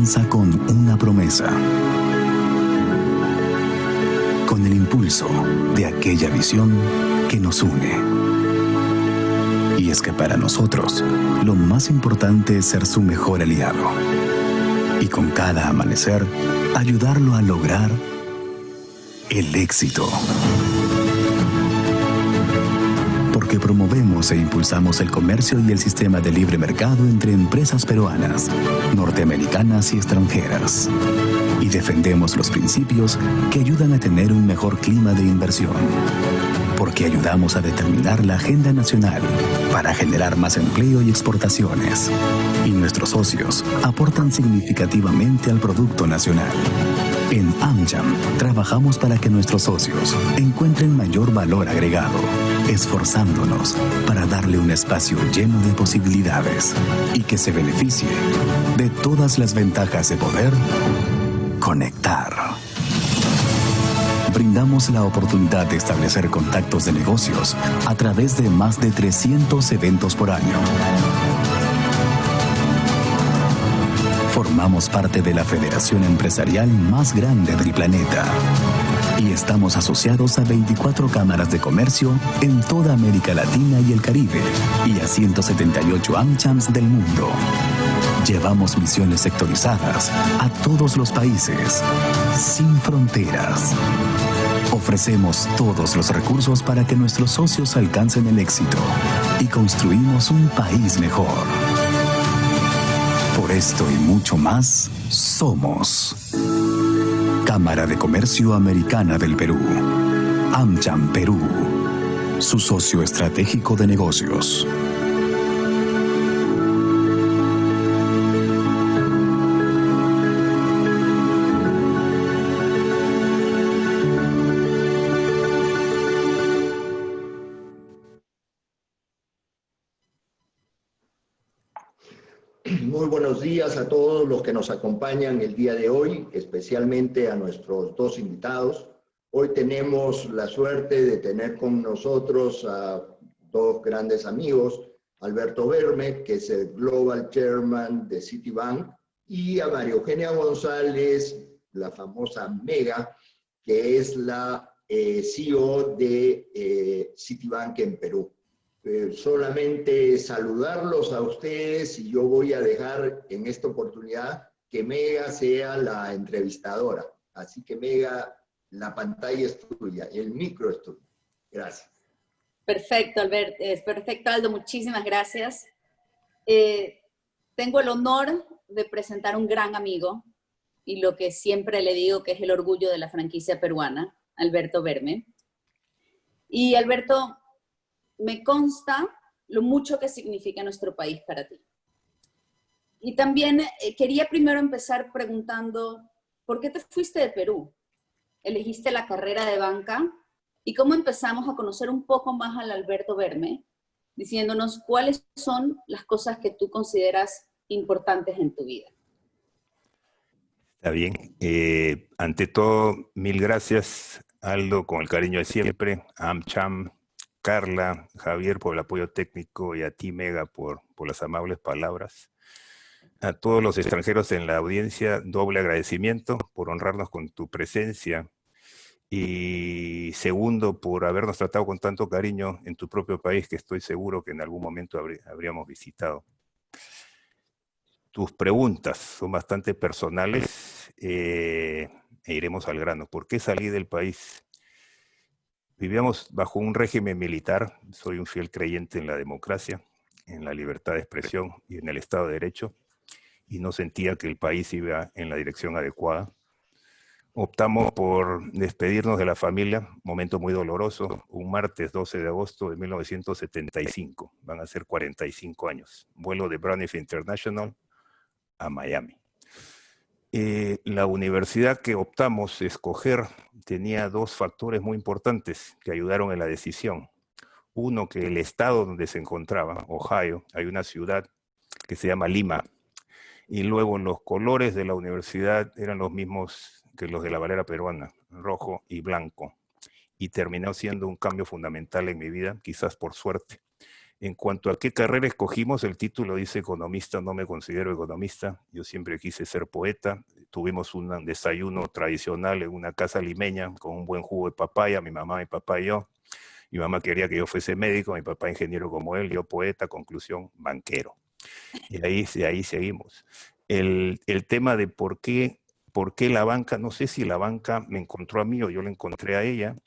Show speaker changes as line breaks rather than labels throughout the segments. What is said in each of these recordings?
comienza con una promesa, con el impulso de aquella visión que nos une. Y es que para nosotros, lo más importante es ser su mejor aliado. Y con cada amanecer, ayudarlo a lograr el éxito. Porque promovemos e impulsamos el comercio y el sistema de libre mercado entre empresas peruanas, norteamericanas y extranjeras. Y defendemos los principios que ayudan a tener un mejor clima de inversión. Porque ayudamos a determinar la agenda nacional para generar más empleo y exportaciones. Y nuestros socios aportan significativamente al Producto Nacional. En AmCham trabajamos para que nuestros socios encuentren mayor valor agregado, esforzándonos para darle un espacio lleno de posibilidades y que se beneficie de todas las ventajas de poder conectar. Brindamos la oportunidad de establecer contactos de negocios a través de más de 300 eventos por año. Formamos parte de la federación empresarial más grande del planeta. Y estamos asociados a 24 cámaras de comercio en toda América Latina y el Caribe y a 178 AmChams del mundo. Llevamos misiones sectorizadas a todos los países, sin fronteras. Ofrecemos todos los recursos para que nuestros socios alcancen el éxito y construimos un país mejor. Por esto y mucho más, somos Cámara de Comercio Americana del Perú, AmCham Perú, su socio estratégico de negocios.
Muy buenos días a todos los que nos acompañan el día de hoy, especialmente a nuestros dos invitados. Hoy tenemos la suerte de tener con nosotros a dos grandes amigos, Alberto Berme, que es el Global Chairman de Citibank, y a María Eugenia González, la famosa Mega, que es la CEO de Citibank en Perú. Solamente saludarlos a ustedes y yo voy a dejar en esta oportunidad que Mega sea la entrevistadora. Así que Mega, la pantalla es tuya, el micro es tuyo. Gracias.
Perfecto, Albert. Perfecto, Aldo. Muchísimas gracias. Tengo el honor de presentar un gran amigo y lo que siempre le digo que es el orgullo de la franquicia peruana, Alberto Berme. Y Alberto, me consta lo mucho que significa nuestro país para ti. Y también quería primero empezar preguntando, ¿por qué te fuiste de Perú? ¿Elegiste la carrera de banca? ¿Y cómo empezamos a conocer un poco más al Alberto Berme, diciéndonos cuáles son las cosas que tú consideras importantes en tu vida?
Está bien. Ante todo, mil gracias, Aldo, con el cariño de siempre, a AmCham, Carla, Javier por el apoyo técnico y a ti, Mega, por las amables palabras. A todos los extranjeros en la audiencia, doble agradecimiento por honrarnos con tu presencia y segundo, por habernos tratado con tanto cariño en tu propio país, que estoy seguro que en algún momento habríamos visitado. Tus preguntas son bastante personales e iremos al grano. ¿Por qué salí del país? Vivíamos bajo un régimen militar, soy un fiel creyente en la democracia, en la libertad de expresión y en el Estado de Derecho, y no sentía que el país iba en la dirección adecuada. Optamos por despedirnos de la familia, momento muy doloroso, un martes 12 de agosto de 1975, van a ser 45 años, vuelo de Braniff International a Miami. La universidad que optamos escoger tenía dos factores muy importantes que ayudaron en la decisión. Uno, que el estado donde se encontraba, Ohio, hay una ciudad que se llama Lima, y luego los colores de la universidad eran los mismos que los de la bandera peruana, rojo y blanco, y terminó siendo un cambio fundamental en mi vida, quizás por suerte. En cuanto a qué carrera escogimos, el título dice economista, no me considero economista. Yo siempre quise ser poeta. Tuvimos un desayuno tradicional en una casa limeña con un buen jugo de papaya, mi mamá, mi papá y yo. Mi mamá quería que yo fuese médico, mi papá ingeniero como él, yo poeta, conclusión, banquero. Y ahí seguimos. El tema de por qué la banca, no sé si la banca me encontró a mí o yo la encontré a ella.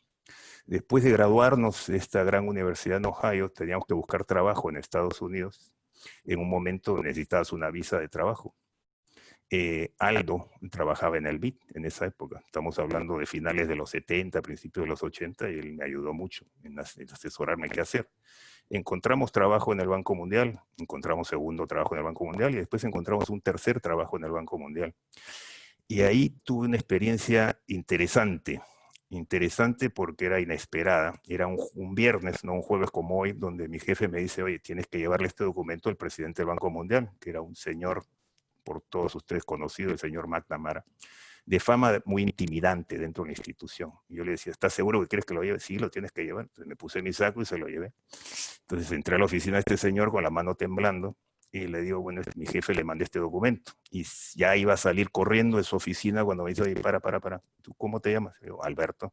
Después de graduarnos de esta gran universidad en Ohio, teníamos que buscar trabajo en Estados Unidos. En un momento necesitabas una visa de trabajo. Aldo trabajaba en el BID en esa época. Estamos hablando de finales de los 70, principios de los 80, y él me ayudó mucho en asesorarme qué hacer. Encontramos trabajo en el Banco Mundial, encontramos segundo trabajo en el Banco Mundial y después encontramos un tercer trabajo en el Banco Mundial. Y ahí tuve una experiencia interesante porque era inesperada. Era un viernes, no un jueves como hoy, donde mi jefe me dice, oye, tienes que llevarle este documento al presidente del Banco Mundial, que era un señor, por todos ustedes conocido, el señor McNamara, de fama muy intimidante dentro de la institución. Y yo le decía, ¿estás seguro que quieres que lo lleve? Sí, lo tienes que llevar. Entonces me puse mi saco y se lo llevé. Entonces entré a la oficina de este señor con la mano temblando y le digo, bueno, mi jefe le mandé este documento. Y ya iba a salir corriendo de su oficina cuando me dice, oye, para. ¿Tú cómo te llamas? Le digo, Alberto.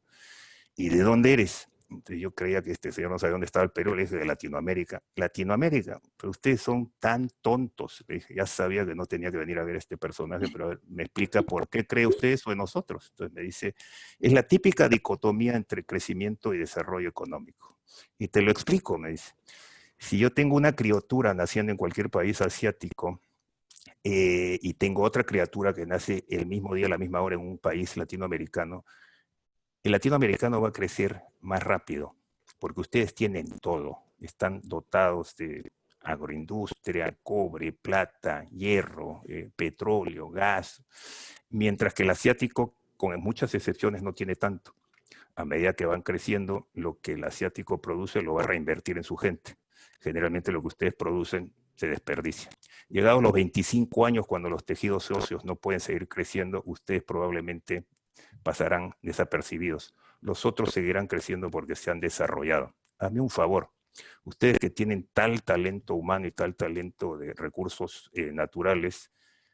¿Y de dónde eres? Entonces yo creía que este señor no sabía dónde estaba el Perú, le dije de Latinoamérica. Latinoamérica, pero ustedes son tan tontos. Le dije, ya sabía que no tenía que venir a ver a este personaje, pero a ver, me explica por qué cree usted eso de nosotros. Entonces me dice, es la típica dicotomía entre crecimiento y desarrollo económico. Y te lo explico, me dice. Si yo tengo una criatura naciendo en cualquier país asiático, y tengo otra criatura que nace el mismo día, a la misma hora en un país latinoamericano, el latinoamericano va a crecer más rápido, porque ustedes tienen todo, están dotados de agroindustria, cobre, plata, hierro, petróleo, gas, mientras que el asiático, con muchas excepciones, no tiene tanto. A medida que van creciendo, lo que el asiático produce lo va a reinvertir en su gente. Generalmente lo que ustedes producen se desperdicia. Llegados los 25 años, cuando los tejidos óseos no pueden seguir creciendo, ustedes probablemente pasarán desapercibidos. Los otros seguirán creciendo porque se han desarrollado. Hazme un favor, ustedes que tienen tal talento humano y tal talento de recursos naturales,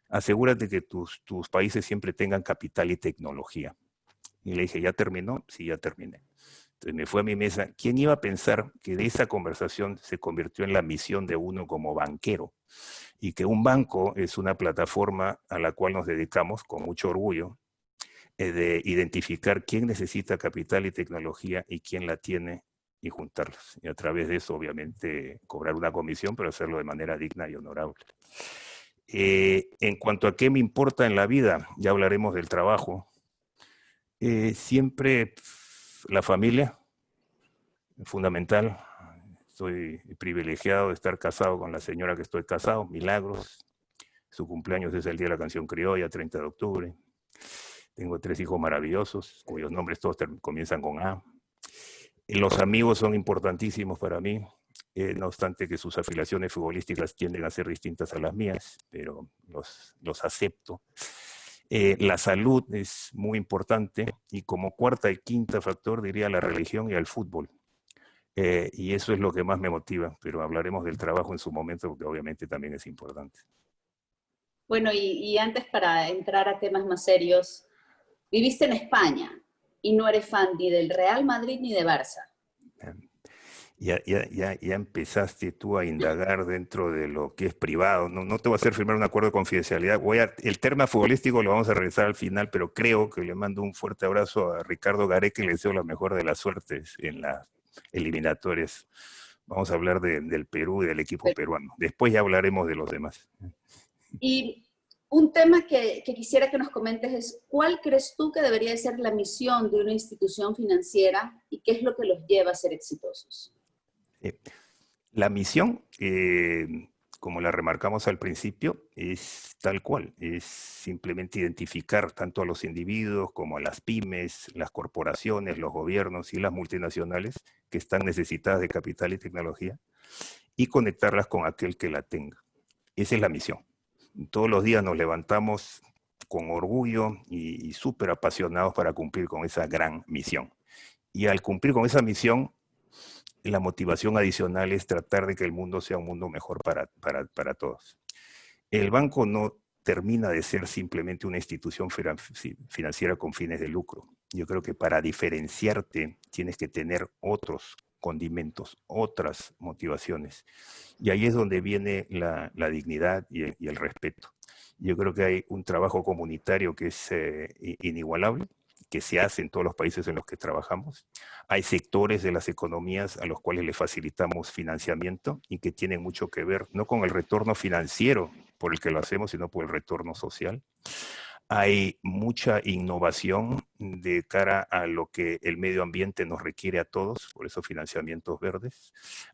asegúrate que tus países siempre tengan capital y tecnología. Y le dije, ¿ya terminó? Sí, ya terminé. Entonces me fue a mi mesa. ¿Quién iba a pensar que de esa conversación se convirtió en la misión de uno como banquero? Y que un banco es una plataforma a la cual nos dedicamos con mucho orgullo, de identificar quién necesita capital y tecnología y quién la tiene y juntarlos. Y a través de eso, obviamente, cobrar una comisión, pero hacerlo de manera digna y honorable. En cuanto a qué me importa en la vida, ya hablaremos del trabajo. Siempre la familia, fundamental. Estoy privilegiado de estar casado con la señora que estoy casado, milagros. Su cumpleaños es el día de la canción criolla, 30 de octubre. Tengo 3 hijos maravillosos, cuyos nombres todos comienzan con A. Los amigos son importantísimos para mí, no obstante que sus afiliaciones futbolísticas tienden a ser distintas a las mías, pero los acepto. La salud es muy importante y como cuarta y quinta factor diría la religión y el fútbol. Y eso es lo que más me motiva, pero hablaremos del trabajo en su momento porque obviamente también es importante.
Bueno, y antes para entrar a temas más serios, viviste en España y no eres fan ni del Real Madrid ni de Barça.
Ya empezaste tú a indagar dentro de lo que es privado. No te voy a hacer firmar un acuerdo de confidencialidad. El tema futbolístico lo vamos a revisar al final, pero creo que le mando un fuerte abrazo a Ricardo Gareca y le deseo la mejor de las suertes en las eliminatorias. Vamos a hablar del Perú y del equipo peruano. Después ya hablaremos de los demás.
Y un tema que quisiera que nos comentes es, ¿cuál crees tú que debería ser la misión de una institución financiera y qué es lo que los lleva a ser exitosos?
La misión, como la remarcamos al principio, es tal cual, es simplemente identificar tanto a los individuos como a las pymes, las corporaciones, los gobiernos y las multinacionales que están necesitadas de capital y tecnología y conectarlas con aquel que la tenga. Esa es la misión. Todos los días nos levantamos con orgullo y súper apasionados para cumplir con esa gran misión. Y al cumplir con esa misión, la motivación adicional es tratar de que el mundo sea un mundo mejor para todos. El banco no termina de ser simplemente una institución financiera con fines de lucro. Yo creo que para diferenciarte tienes que tener otros condimentos, otras motivaciones. Y ahí es donde viene la dignidad y el respeto. Yo creo que hay un trabajo comunitario que es inigualable, que se hace en todos los países en los que trabajamos. Hay sectores de las economías a los cuales le facilitamos financiamiento y que tienen mucho que ver, no con el retorno financiero por el que lo hacemos, sino por el retorno social. Hay mucha innovación de cara a lo que el medio ambiente nos requiere a todos, por eso financiamientos verdes.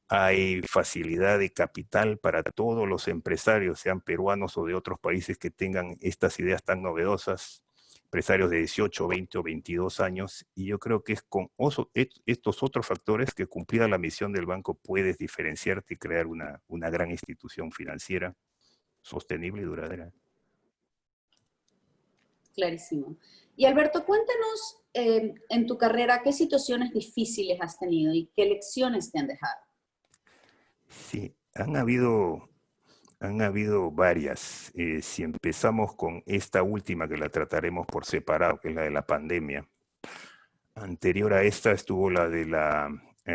Hay facilidad de capital para todos los empresarios, sean peruanos o de otros países que tengan estas ideas tan novedosas, empresarios de 18, 20 o 22 años, y yo creo que es con estos otros factores que, cumplida la misión del banco, puedes diferenciarte y crear una gran institución financiera sostenible y duradera.
Clarísimo. Y Alberto, cuéntanos en tu carrera qué situaciones difíciles has tenido y qué lecciones te han dejado.
Sí, han habido varias. Si empezamos con esta última, que la trataremos por separado, que es la de la pandemia. Anterior a esta estuvo la de la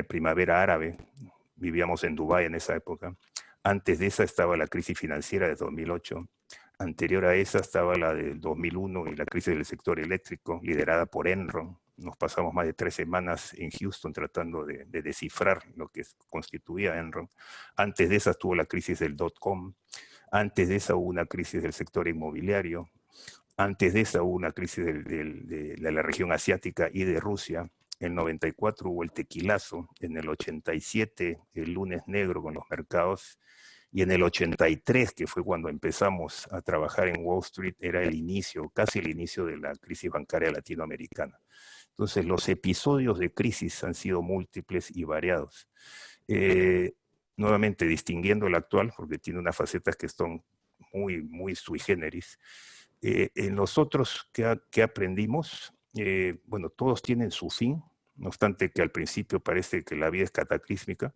primavera árabe. Vivíamos en Dubái en esa época. Antes de esa estaba la crisis financiera de 2008. Anterior a esa estaba la del 2001 y la crisis del sector eléctrico, liderada por Enron. Nos pasamos más de 3 semanas en Houston tratando de descifrar lo que constituía Enron. Antes de esa estuvo la crisis del .com. Antes de esa hubo una crisis del sector inmobiliario. Antes de esa hubo una crisis de la región asiática y de Rusia. En el 94 hubo el tequilazo. En el 87 el lunes negro con los mercados. Y en el 83, que fue cuando empezamos a trabajar en Wall Street, era el inicio, casi el inicio de la crisis bancaria latinoamericana. Entonces, los episodios de crisis han sido múltiples y variados. Nuevamente, distinguiendo el actual, porque tiene unas facetas que son muy sui generis. En los otros que aprendimos, bueno, todos tienen su fin, no obstante que al principio parece que la vida es cataclísmica.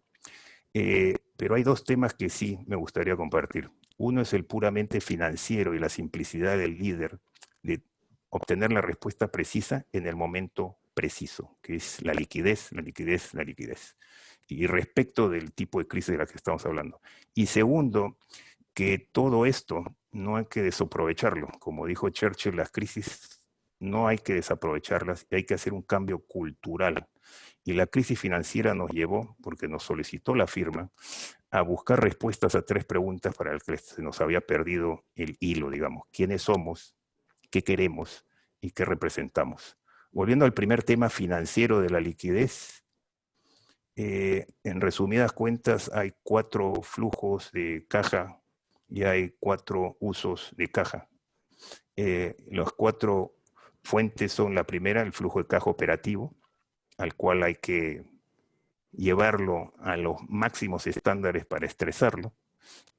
Pero hay 2 temas que sí me gustaría compartir. Uno es el puramente financiero y la simplicidad del líder de obtener la respuesta precisa en el momento preciso, que es la liquidez, la liquidez, la liquidez. Y respecto del tipo de crisis de la que estamos hablando. Y segundo, que todo esto no hay que desaprovecharlo. Como dijo Churchill, las crisis no hay que desaprovecharlas, hay que hacer un cambio cultural. Y la crisis financiera nos llevó, porque nos solicitó la firma, a buscar respuestas a 3 preguntas para las que se nos había perdido el hilo, digamos. ¿Quiénes somos? ¿Qué queremos? ¿Y qué representamos? Volviendo al primer tema financiero de la liquidez, en resumidas cuentas hay 4 flujos de caja y hay 4 usos de caja. Los 4 fuentes son: la primera, el flujo de caja operativo, al cual hay que llevarlo a los máximos estándares para estresarlo.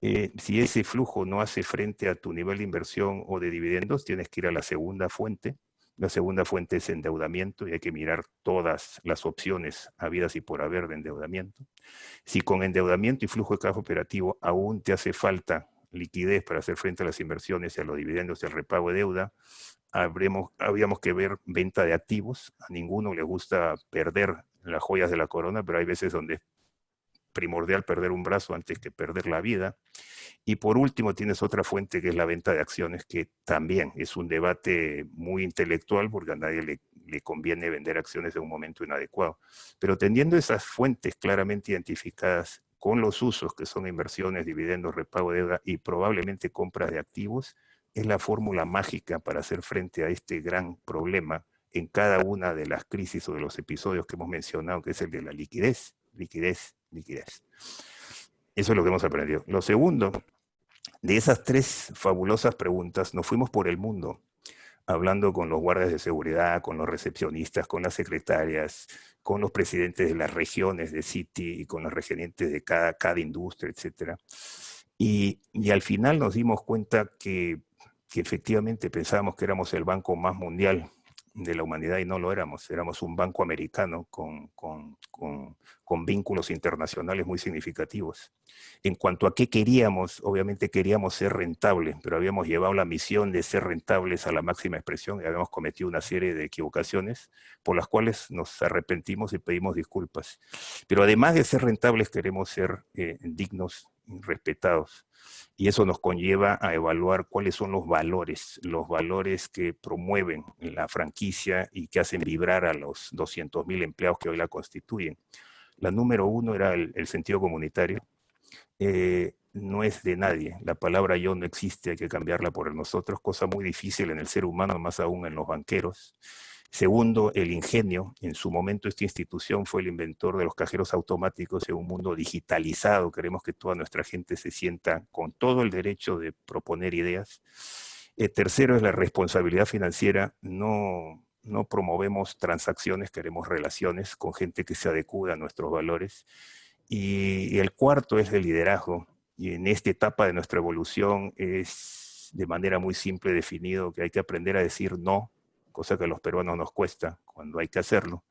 Si ese flujo no hace frente a tu nivel de inversión o de dividendos, tienes que ir a la segunda fuente. La segunda fuente es endeudamiento y hay que mirar todas las opciones habidas y por haber de endeudamiento. Si con endeudamiento y flujo de caja operativo aún te hace falta liquidez para hacer frente a las inversiones y a los dividendos y al repago de deuda, habríamos que ver venta de activos. A ninguno le gusta perder las joyas de la corona, pero hay veces donde es primordial perder un brazo antes que perder la vida. Y por último tienes otra fuente que es la venta de acciones, que también es un debate muy intelectual porque a nadie le conviene vender acciones en un momento inadecuado. Pero teniendo esas fuentes claramente identificadas con los usos que son inversiones, dividendos, repago de deuda y probablemente compras de activos, es la fórmula mágica para hacer frente a este gran problema en cada una de las crisis o de los episodios que hemos mencionado, que es el de la liquidez, liquidez, liquidez. Eso es lo que hemos aprendido. Lo segundo, de esas 3 fabulosas preguntas, nos fuimos por el mundo, hablando con los guardias de seguridad, con los recepcionistas, con las secretarias, con los presidentes de las regiones de Citi y con los regentes de cada industria, etc. Y al final nos dimos cuenta que efectivamente pensábamos que éramos el banco más mundial, de la humanidad y no lo éramos. Éramos un banco americano con vínculos internacionales muy significativos. En cuanto a qué queríamos, obviamente queríamos ser rentables, pero habíamos llevado la misión de ser rentables a la máxima expresión y habíamos cometido una serie de equivocaciones por las cuales nos arrepentimos y pedimos disculpas. Pero además de ser rentables, queremos ser dignos y respetados. Y eso nos conlleva a evaluar cuáles son los valores que promueven la franquicia y que hacen vibrar a los 200.000 empleados que hoy la constituyen. La número uno era el sentido comunitario. No es de nadie. La palabra yo no existe, hay que cambiarla por el nosotros, cosa muy difícil en el ser humano, más aún en los banqueros. Segundo, el ingenio. En su momento esta institución fue el inventor de los cajeros automáticos en un mundo digitalizado. Queremos que toda nuestra gente se sienta con todo el derecho de proponer ideas. Tercero es la responsabilidad financiera. No promovemos transacciones, queremos relaciones con gente que se adecue a nuestros valores. Y el cuarto es el liderazgo. Y en esta etapa de nuestra evolución es de manera muy simple definido que hay que aprender a decir no, cosa que a los peruanos nos cuesta cuando hay que hacerlo.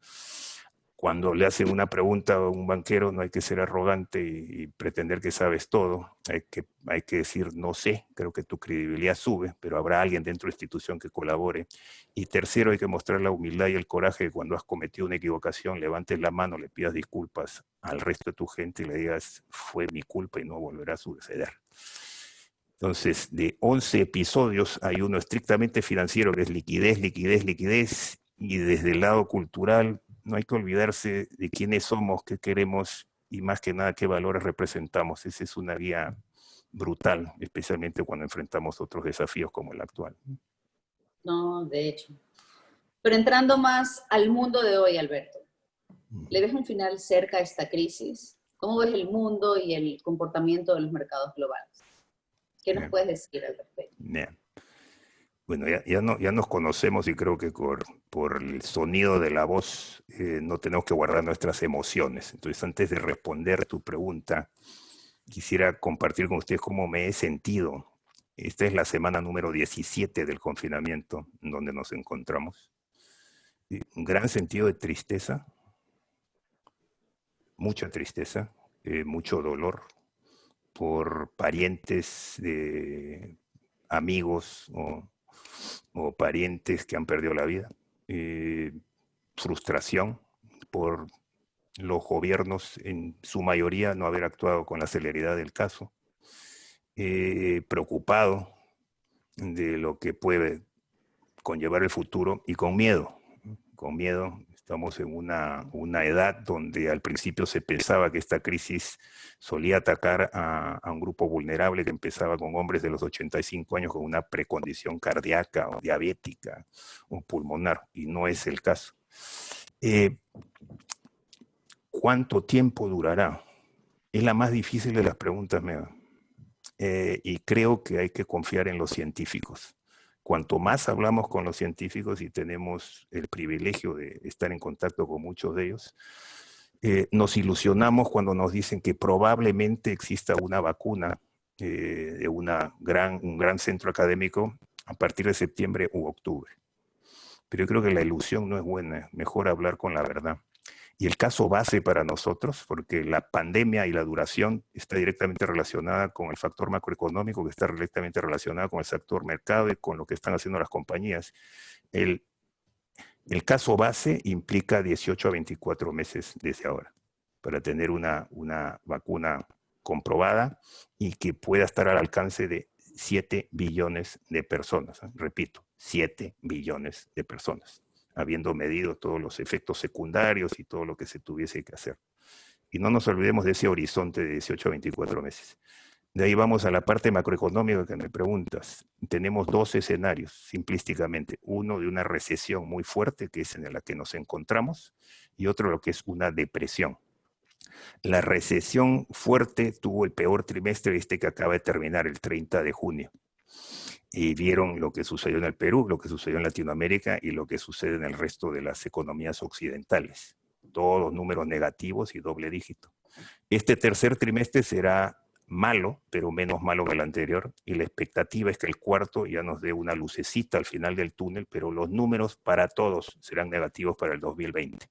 Cuando le hacen una pregunta a un banquero no hay que ser arrogante y pretender que sabes todo. Hay que decir no sé, creo que tu credibilidad sube, pero habrá alguien dentro de la institución que colabore. Y tercero, hay que mostrar la humildad y el coraje que cuando has cometido una equivocación levantes la mano, le pidas disculpas al resto de tu gente y le digas fue mi culpa y no volverá a suceder. Entonces, de 11 episodios hay uno estrictamente financiero que es liquidez, liquidez, liquidez, y desde el lado cultural no hay que olvidarse de quiénes somos, qué queremos y más que nada qué valores representamos. Esa es una guía brutal, especialmente cuando enfrentamos otros desafíos como el actual.
No, de hecho. Pero entrando más al mundo de hoy, Alberto, ¿le ves un final cerca a esta crisis? ¿Cómo ves el mundo y el comportamiento de los mercados globales? ¿Qué nos puedes decir al respecto?
Bueno, ya nos conocemos y creo que por el sonido de la voz no tenemos que guardar nuestras emociones. Entonces, antes de responder tu pregunta, quisiera compartir con ustedes cómo me he sentido. Esta es la semana número 17 del confinamiento en donde nos encontramos. Un gran sentido de tristeza, mucha tristeza, mucho dolor por parientes, amigos o parientes que han perdido la vida. Frustración por los gobiernos, en su mayoría, no haber actuado con la celeridad del caso. Preocupado de lo que puede conllevar el futuro y con miedo. Con miedo. Estamos en una edad donde al principio se pensaba que esta crisis solía atacar a un grupo vulnerable que empezaba con hombres de los 85 años con una precondición cardíaca o diabética o pulmonar, y no es el caso. ¿Cuánto tiempo durará? Es la más difícil de las preguntas, Mega. Y creo que hay que confiar en los científicos. Cuanto más hablamos con los científicos y tenemos el privilegio de estar en contacto con muchos de ellos, nos ilusionamos cuando nos dicen que probablemente exista una vacuna de un gran centro académico a partir de septiembre u octubre. Pero yo creo que la ilusión no es buena, es mejor hablar con la verdad. Y el caso base para nosotros, porque la pandemia y la duración está directamente relacionada con el factor macroeconómico, que está directamente relacionado con el sector mercado y con lo que están haciendo las compañías. El caso base implica 18 a 24 meses desde ahora para tener una vacuna comprobada y que pueda estar al alcance de 7 billones de personas. Repito, 7 billones de personas, habiendo medido todos los efectos secundarios y todo lo que se tuviese que hacer. Y no nos olvidemos de ese horizonte de 18 a 24 meses. De ahí vamos a la parte macroeconómica que me preguntas. Tenemos dos escenarios, simplísticamente. Uno de una recesión muy fuerte, que es en la que nos encontramos, y otro lo que es una depresión. La recesión fuerte tuvo el peor trimestre, que acaba de terminar el 30 de junio. Y vieron lo que sucedió en el Perú, lo que sucedió en Latinoamérica y lo que sucede en el resto de las economías occidentales. Todos números negativos y doble dígito. Este tercer trimestre será malo, pero menos malo que el anterior, y la expectativa es que el cuarto ya nos dé una lucecita al final del túnel, pero los números para todos serán negativos para el 2020.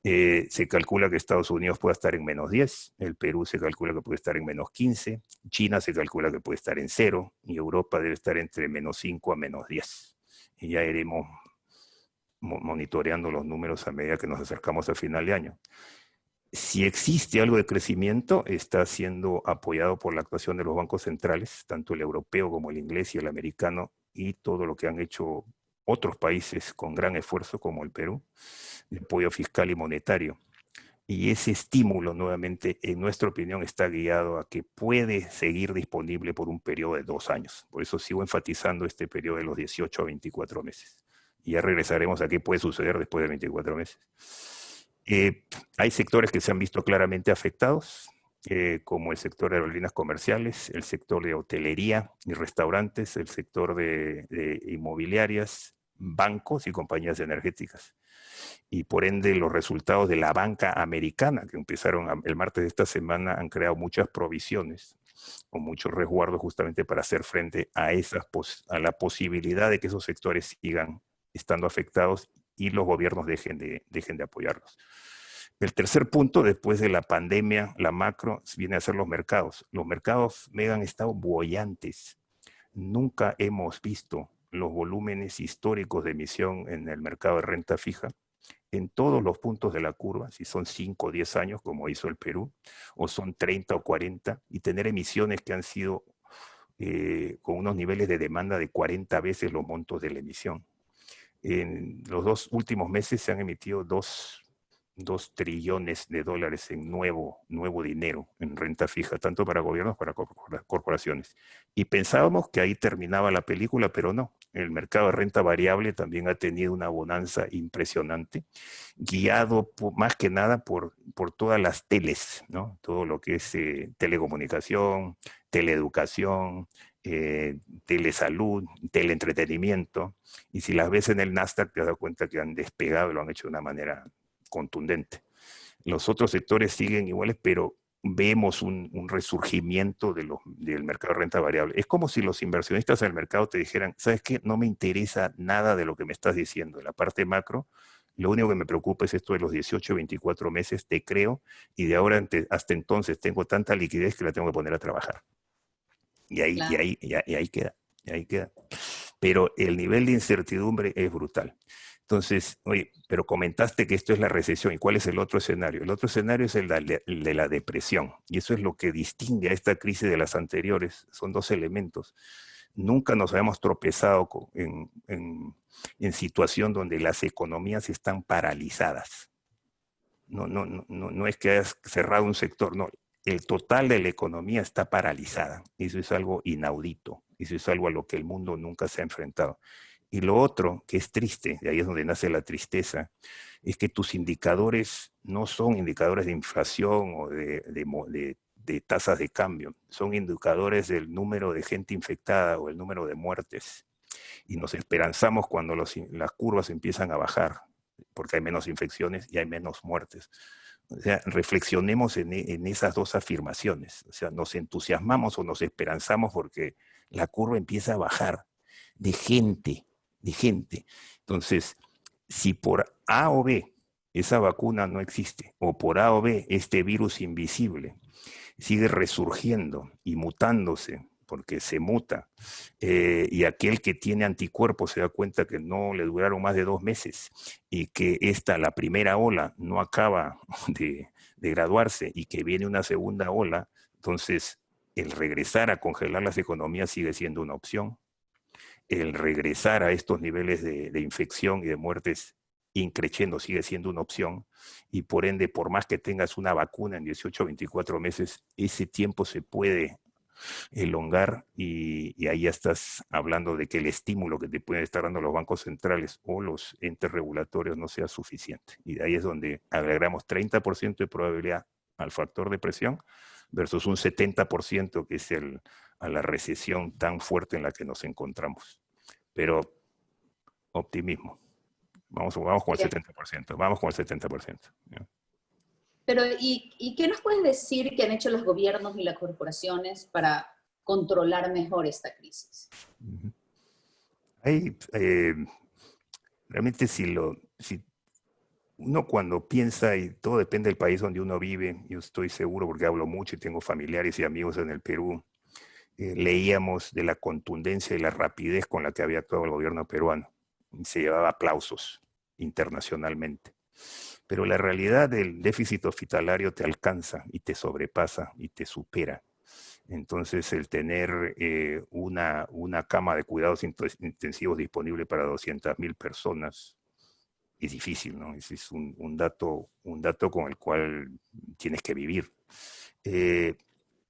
Se calcula que Estados Unidos pueda estar en -10, el Perú se calcula que puede estar en -15, China se calcula que puede estar en 0, y Europa debe estar entre -5 a -10. Y ya iremos monitoreando los números a medida que nos acercamos al final de año. Si existe algo de crecimiento, está siendo apoyado por la actuación de los bancos centrales, tanto el europeo como el inglés y el americano, y todo lo que han hecho otros países con gran esfuerzo, como el Perú, de apoyo fiscal y monetario. Y ese estímulo, nuevamente, en nuestra opinión, está guiado a que puede seguir disponible por un periodo de 2 años. Por eso sigo enfatizando este periodo de los 18 a 24 meses. Y ya regresaremos a qué puede suceder después de 24 meses. Hay sectores que se han visto claramente afectados, como el sector de aerolíneas comerciales, el sector de hotelería y restaurantes, el sector de inmobiliarias, bancos y compañías energéticas. Y por ende los resultados de la banca americana, que empezaron el martes de esta semana, han creado muchas provisiones o muchos resguardos justamente para hacer frente a la posibilidad de que esos sectores sigan estando afectados y los gobiernos dejen de apoyarlos. El tercer punto, después de la pandemia, la macro, viene a ser los mercados. Los mercados mega han estado boyantes. Nunca hemos visto los volúmenes históricos de emisión en el mercado de renta fija en todos los puntos de la curva, si son 5 o 10 años, como hizo el Perú, o son 30 o 40, y tener emisiones que han sido con unos niveles de demanda de 40 veces los montos de la emisión. En los 2 últimos meses se han emitido 2 trillones de dólares en nuevo dinero en renta fija, tanto para gobiernos como para corporaciones. Y pensábamos que ahí terminaba la película, pero no. El mercado de renta variable también ha tenido una bonanza impresionante, guiado más que nada por todas las teles, ¿no? Todo lo que es telecomunicación, teleeducación, telesalud, teleentretenimiento. Y si las ves en el Nasdaq, te das cuenta que han despegado y lo han hecho de una manera contundente. Los otros sectores siguen iguales, pero vemos un resurgimiento del mercado de renta variable. Es como si los inversionistas del mercado te dijeran, ¿sabes qué? No me interesa nada de lo que me estás diciendo. En la parte macro, lo único que me preocupa es esto de los 18, 24 meses, te creo, y de ahora hasta entonces tengo tanta liquidez que la tengo que poner a trabajar. Y ahí queda. Pero el nivel de incertidumbre es brutal. Entonces, oye, pero comentaste que esto es la recesión. ¿Y cuál es el otro escenario? El otro escenario es el de la depresión. Y eso es lo que distingue a esta crisis de las anteriores. Son 2 elementos. Nunca nos habíamos tropezado en situación donde las economías están paralizadas. No es que hayas cerrado un sector, no. El total de la economía está paralizada. Eso es algo inaudito. Eso es algo a lo que el mundo nunca se ha enfrentado. Y lo otro, que es triste, de ahí es donde nace la tristeza, es que tus indicadores no son indicadores de inflación o de tasas de cambio, son indicadores del número de gente infectada o el número de muertes. Y nos esperanzamos cuando las curvas empiezan a bajar, porque hay menos infecciones y hay menos muertes. O sea, reflexionemos en esas 2 afirmaciones. O sea, nos entusiasmamos o nos esperanzamos porque la curva empieza a bajar de gente. Entonces, si por A o B esa vacuna no existe, o por A o B este virus invisible sigue resurgiendo y mutándose, porque se muta, y aquel que tiene anticuerpos se da cuenta que no le duraron más de 2 meses, y que la primera ola, no acaba de graduarse, y que viene una segunda ola, entonces el regresar a congelar las economías sigue siendo una opción. El regresar a estos niveles de infección y de muertes increciendo sigue siendo una opción, y por ende, por más que tengas una vacuna en 18 o 24 meses, ese tiempo se puede elongar, y ahí ya estás hablando de que el estímulo que te pueden estar dando los bancos centrales o los entes regulatorios no sea suficiente. Y de ahí es donde agregamos 30% de probabilidad al factor de presión versus un 70% que es a la recesión tan fuerte en la que nos encontramos. Pero optimismo. Vamos con el 70%. Vamos con el 70%. ¿Ya?
Pero, ¿y qué nos puedes decir que han hecho los gobiernos y las corporaciones para controlar mejor esta crisis?
Hay, realmente si uno cuando piensa, y todo depende del país donde uno vive, yo estoy seguro porque hablo mucho y tengo familiares y amigos en el Perú, leíamos de la contundencia y la rapidez con la que había actuado el gobierno peruano. Y se llevaba aplausos internacionalmente. Pero la realidad del déficit hospitalario te alcanza y te sobrepasa y te supera. Entonces, el tener una cama de cuidados intensivos disponible para 200.000 personas es difícil, ¿no? Ese es un dato con el cual tienes que vivir.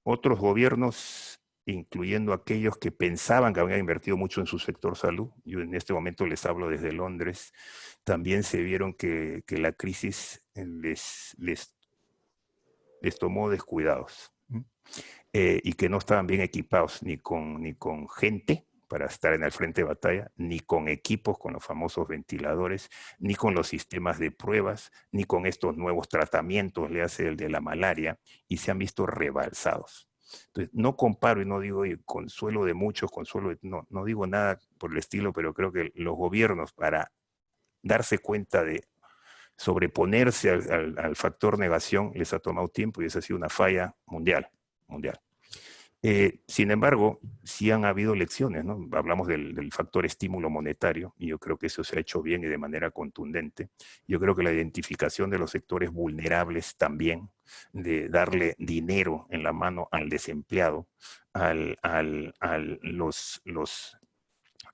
Otros gobiernos, incluyendo aquellos que pensaban que habían invertido mucho en su sector salud, yo en este momento les hablo desde Londres, también se vieron que la crisis les tomó descuidados, y que no estaban bien equipados ni con gente para estar en el frente de batalla, ni con equipos, con los famosos ventiladores, ni con los sistemas de pruebas, ni con estos nuevos tratamientos, le hace el de la malaria, y se han visto rebalsados. Entonces, no comparo y no digo consuelo de muchos, no digo nada por el estilo, pero creo que los gobiernos, para darse cuenta de sobreponerse al factor negación, les ha tomado tiempo y esa ha sido una falla mundial. Sin embargo, sí han habido lecciones, ¿no? Hablamos del factor estímulo monetario y yo creo que eso se ha hecho bien y de manera contundente. Yo creo que la identificación de los sectores vulnerables también, de darle dinero en la mano al desempleado,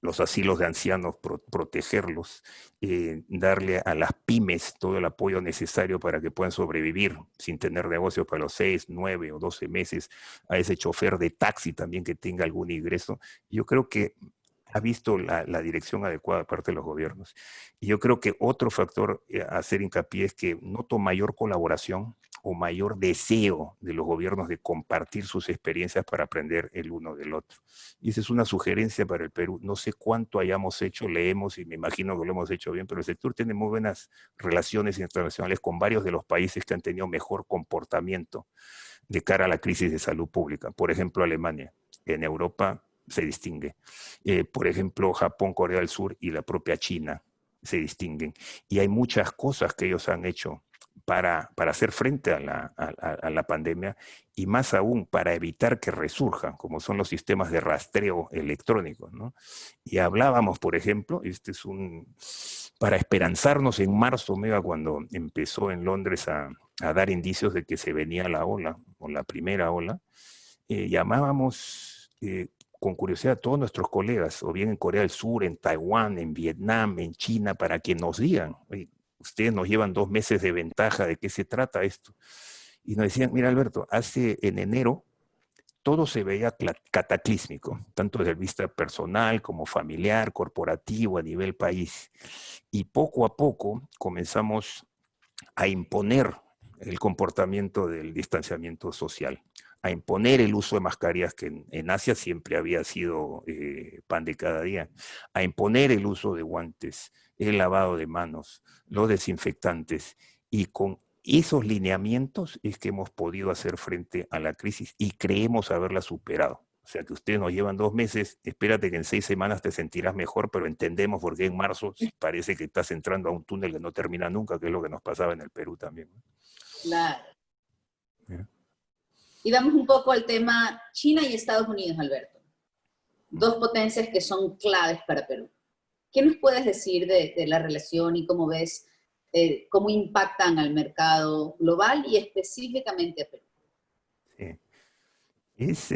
los asilos de ancianos, protegerlos, darle a las pymes todo el apoyo necesario para que puedan sobrevivir sin tener negocios para los 6, 9 o 12 meses, a ese chofer de taxi también que tenga algún ingreso. Yo creo que ha visto la dirección adecuada de parte de los gobiernos. Y yo creo que otro factor a hacer hincapié es que noto mayor colaboración o mayor deseo de los gobiernos de compartir sus experiencias para aprender el uno del otro. Y esa es una sugerencia para el Perú. No sé cuánto hayamos hecho, leemos y me imagino que lo hemos hecho bien, pero el sector tiene muy buenas relaciones internacionales con varios de los países que han tenido mejor comportamiento de cara a la crisis de salud pública. Por ejemplo, Alemania. En Europa se distingue. Por ejemplo, Japón, Corea del Sur y la propia China se distinguen. Y hay muchas cosas que ellos han hecho para hacer frente a la pandemia y más aún para evitar que resurjan, como son los sistemas de rastreo electrónicos, ¿no? Y hablábamos, por ejemplo, para esperanzarnos en marzo, cuando empezó en Londres a dar indicios de que se venía la ola, o la primera ola, llamábamos con curiosidad a todos nuestros colegas, o bien en Corea del Sur, en Taiwán, en Vietnam, en China, para que nos digan, oye, ustedes nos llevan 2 meses de ventaja, ¿de qué se trata esto? Y nos decían, mira Alberto, en enero todo se veía cataclísmico, tanto desde el vista personal como familiar, corporativo, a nivel país. Y poco a poco comenzamos a imponer el comportamiento del distanciamiento social, a imponer el uso de mascarillas que en Asia siempre había sido pan de cada día, a imponer el uso de guantes, el lavado de manos, los desinfectantes, y con esos lineamientos es que hemos podido hacer frente a la crisis y creemos haberla superado. O sea, que ustedes nos llevan 2 meses, espérate que en 6 semanas te sentirás mejor, pero entendemos por qué en marzo parece que estás entrando a un túnel que no termina nunca, que es lo que nos pasaba en el Perú también.
Claro.
¿Yeah?
Y vamos un poco al tema China y Estados Unidos, Alberto. 2 potencias que son claves para Perú. ¿Qué nos puedes decir de la relación y cómo ves, cómo impactan al mercado global y específicamente a Perú?
Sí. Es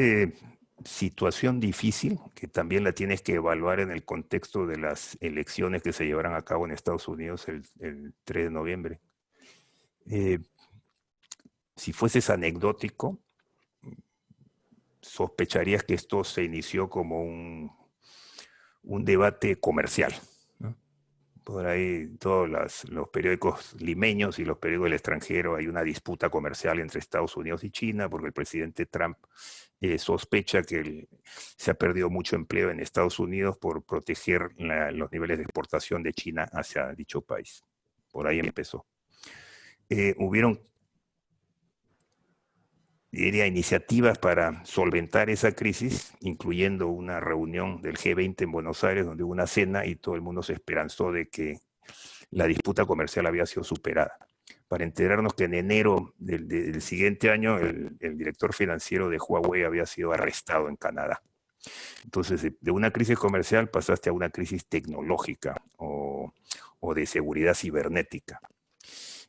situación difícil, que también la tienes que evaluar en el contexto de las elecciones que se llevarán a cabo en Estados Unidos el 3 de noviembre. Si fueses anecdótico, sospecharías que esto se inició como un debate comercial, ¿no? Por ahí todos los periódicos limeños y los periódicos del extranjero hay una disputa comercial entre Estados Unidos y China porque el presidente Trump sospecha que se ha perdido mucho empleo en Estados Unidos por proteger los niveles de exportación de China hacia dicho país. Por ahí empezó. Hubieron diría, iniciativas para solventar esa crisis, incluyendo una reunión del G20 en Buenos Aires, donde hubo una cena y todo el mundo se esperanzó de que la disputa comercial había sido superada. Para enterarnos que en enero del siguiente año el director financiero de Huawei había sido arrestado en Canadá. Entonces, de una crisis comercial pasaste a una crisis tecnológica o de seguridad cibernética.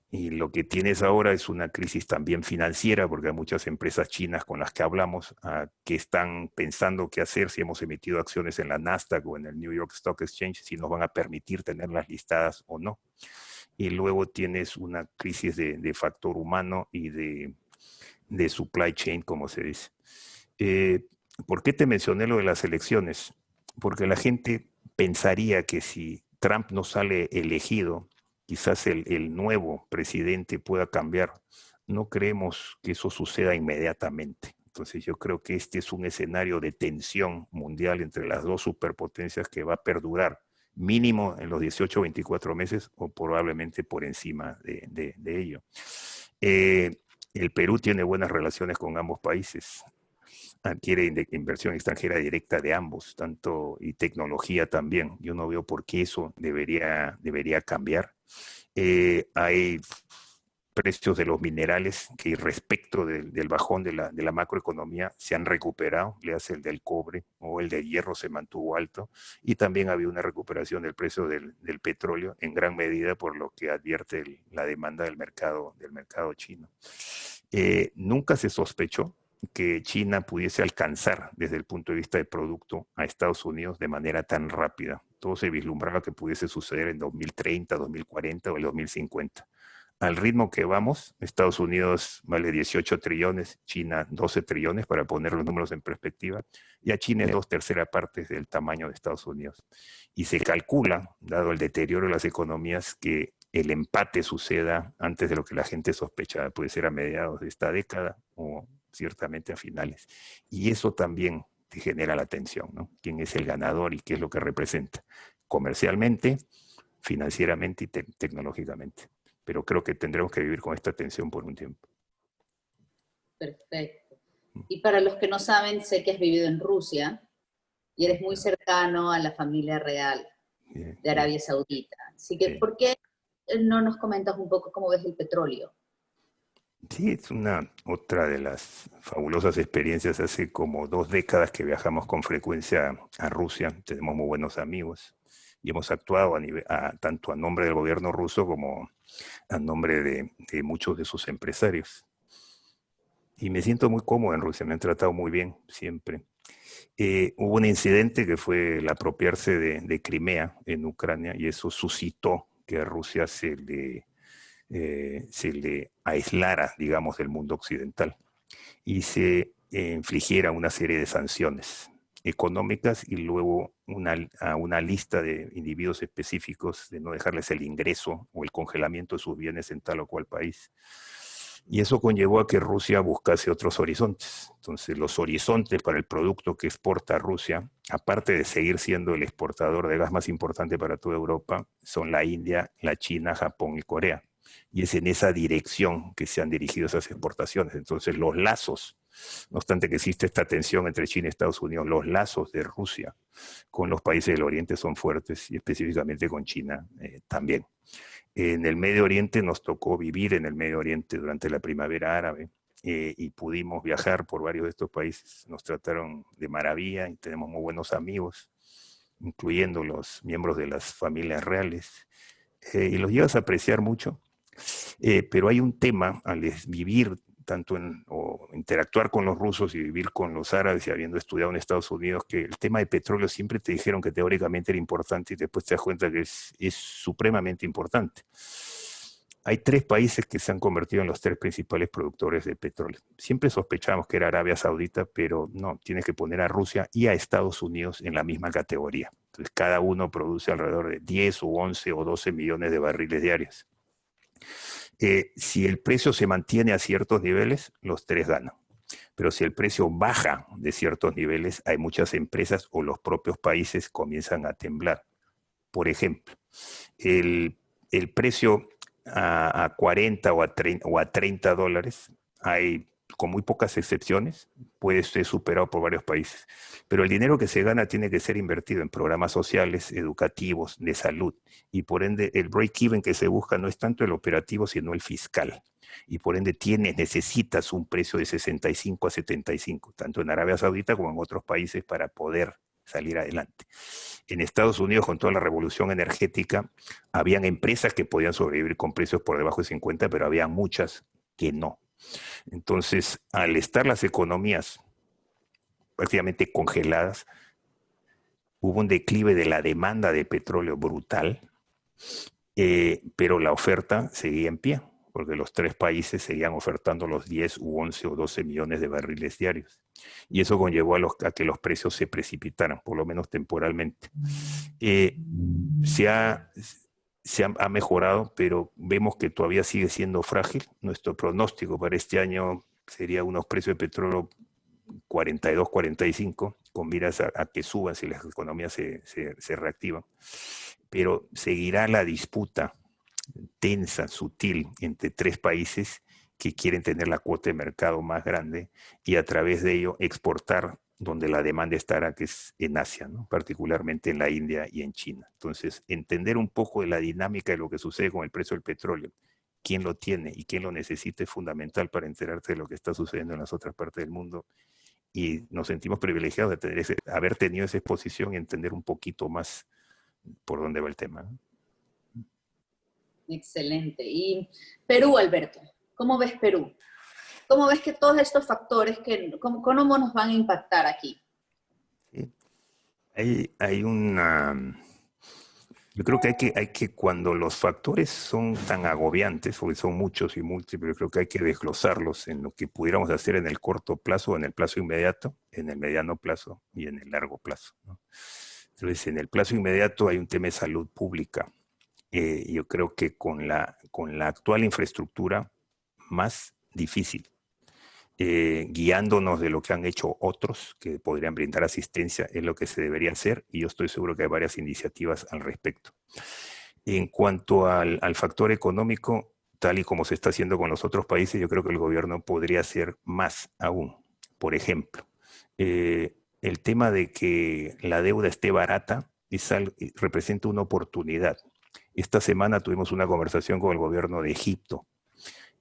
Y lo que tienes ahora es una crisis también financiera, porque hay muchas empresas chinas con las que hablamos que están pensando qué hacer si hemos emitido acciones en la Nasdaq o en el New York Stock Exchange, si nos van a permitir tenerlas listadas o no. Y luego tienes una crisis de factor humano y de supply chain, como se dice. ¿Por qué te mencioné lo de las elecciones? Porque la gente pensaría que si Trump no sale elegido, quizás el nuevo presidente pueda cambiar. No creemos que eso suceda inmediatamente. Entonces yo creo que este es un escenario de tensión mundial entre las dos superpotencias que va a perdurar mínimo en los 18 o 24 meses o probablemente por encima de ello. El Perú tiene buenas relaciones con ambos países. Adquiere inversión extranjera directa de ambos, tanto y tecnología también. Yo no veo por qué eso debería cambiar. Hay precios de los minerales que respecto del bajón de la macroeconomía se han recuperado, le hace el del cobre o el de hierro se mantuvo alto, y también había una recuperación del precio del petróleo en gran medida por lo que advierte la demanda del mercado chino. Nunca se sospechó que China pudiese alcanzar desde el punto de vista de producto a Estados Unidos de manera tan rápida. Todo se vislumbraba que pudiese suceder en 2030, 2040 o el 2050. Al ritmo que vamos, Estados Unidos vale 18 trillones, China 12 trillones, para poner los números en perspectiva, y a China es 2/3 partes del tamaño de Estados Unidos. Y se calcula, dado el deterioro de las economías, que el empate suceda antes de lo que la gente sospechaba. Puede ser a mediados de esta década o ciertamente a finales. Y eso también te genera la tensión, ¿no? ¿Quién es el ganador y qué es lo que representa? Comercialmente, financieramente y tecnológicamente. Pero creo que tendremos que vivir con esta tensión por un tiempo.
Perfecto. Y para los que no saben, sé que has vivido en Rusia y eres muy cercano a la familia real de Arabia Saudita. Así que, ¿por qué no nos comentas un poco cómo ves el petróleo?
Sí, es otra de las fabulosas experiencias. Hace como 2 décadas que viajamos con frecuencia a Rusia. Tenemos muy buenos amigos y hemos actuado tanto a nombre del gobierno ruso como a nombre de muchos de sus empresarios. Y me siento muy cómodo en Rusia, me han tratado muy bien siempre. Hubo un incidente que fue el apropiarse de Crimea en Ucrania, y eso suscitó que a Rusia se le aislara, digamos, del mundo occidental y se infligiera una serie de sanciones económicas y luego una lista de individuos específicos de no dejarles el ingreso o el congelamiento de sus bienes en tal o cual país. Y eso conllevó a que Rusia buscase otros horizontes. Entonces, los horizontes para el producto que exporta Rusia, aparte de seguir siendo el exportador de gas más importante para toda Europa, son la India, la China, Japón y Corea. Y es en esa dirección que se han dirigido esas exportaciones. Entonces, los lazos, no obstante que existe esta tensión entre China y Estados Unidos, los lazos de Rusia con los países del Oriente son fuertes, y específicamente con China también. En el Medio Oriente nos tocó vivir en el Medio Oriente durante la primavera árabe, y pudimos viajar por varios de estos países. Nos trataron de maravilla y tenemos muy buenos amigos, incluyendo los miembros de las familias reales, y los llevas a apreciar mucho. Pero hay un tema al vivir tanto o interactuar con los rusos y vivir con los árabes y habiendo estudiado en Estados Unidos, que el tema de petróleo siempre te dijeron que teóricamente era importante y después te das cuenta que es supremamente importante. Hay 3 países que se han convertido en los 3 principales productores de petróleo. Siempre sospechábamos que era Arabia Saudita, pero no, tienes que poner a Rusia y a Estados Unidos en la misma categoría. Entonces, cada uno produce alrededor de 10 o 11 o 12 millones de barriles diarios. Si el precio se mantiene a ciertos niveles, los 3 ganan. Pero si el precio baja de ciertos niveles, hay muchas empresas o los propios países comienzan a temblar. Por ejemplo, el precio a 40 o a $30, hay con muy pocas excepciones, puede ser superado por varios países. Pero el dinero que se gana tiene que ser invertido en programas sociales, educativos, de salud. Y por ende, el break-even que se busca no es tanto el operativo, sino el fiscal. Y por ende, necesitas un precio de 65 a 75, tanto en Arabia Saudita como en otros países, para poder salir adelante. En Estados Unidos, con toda la revolución energética, habían empresas que podían sobrevivir con precios por debajo de 50, pero había muchas que no. Entonces, al estar las economías prácticamente congeladas, hubo un declive de la demanda de petróleo brutal, pero la oferta seguía en pie, porque los 3 países seguían ofertando los 10 u 11 o 12 millones de barriles diarios. Y eso conllevó a que los precios se precipitaran, por lo menos temporalmente. Se ha mejorado, pero vemos que todavía sigue siendo frágil. Nuestro pronóstico para este año sería unos precios de petróleo 42, 45, con miras a que suban si las economías se reactivan. Pero seguirá la disputa tensa, sutil, entre 3 países que quieren tener la cuota de mercado más grande y a través de ello exportar donde la demanda estará, que es en Asia, ¿no? Particularmente en la India y en China. Entonces, entender un poco de la dinámica de lo que sucede con el precio del petróleo, quién lo tiene y quién lo necesita, es fundamental para enterarte de lo que está sucediendo en las otras partes del mundo. Y nos sentimos privilegiados de haber tenido esa exposición y entender un poquito más por dónde va el tema, ¿no?
Excelente. Y Perú, Alberto, ¿cómo ves Perú? ¿Cómo ves que todos estos factores, cómo nos van a impactar aquí?
Sí. Hay una... Yo creo que hay que, cuando los factores son tan agobiantes, porque son muchos y múltiples, creo que hay que desglosarlos en lo que pudiéramos hacer en el corto plazo, en el plazo inmediato, en el mediano plazo y en el largo plazo, ¿no? Entonces, en el plazo inmediato hay un tema de salud pública. Yo creo que con la actual infraestructura, más difícil. Guiándonos de lo que han hecho otros que podrían brindar asistencia, es lo que se debería hacer, y yo estoy seguro que hay varias iniciativas al respecto. En cuanto al factor económico, tal y como se está haciendo con los otros países, yo creo que el gobierno podría hacer más aún. Por ejemplo, el tema de que la deuda esté barata representa una oportunidad. Esta semana tuvimos una conversación con el gobierno de Egipto,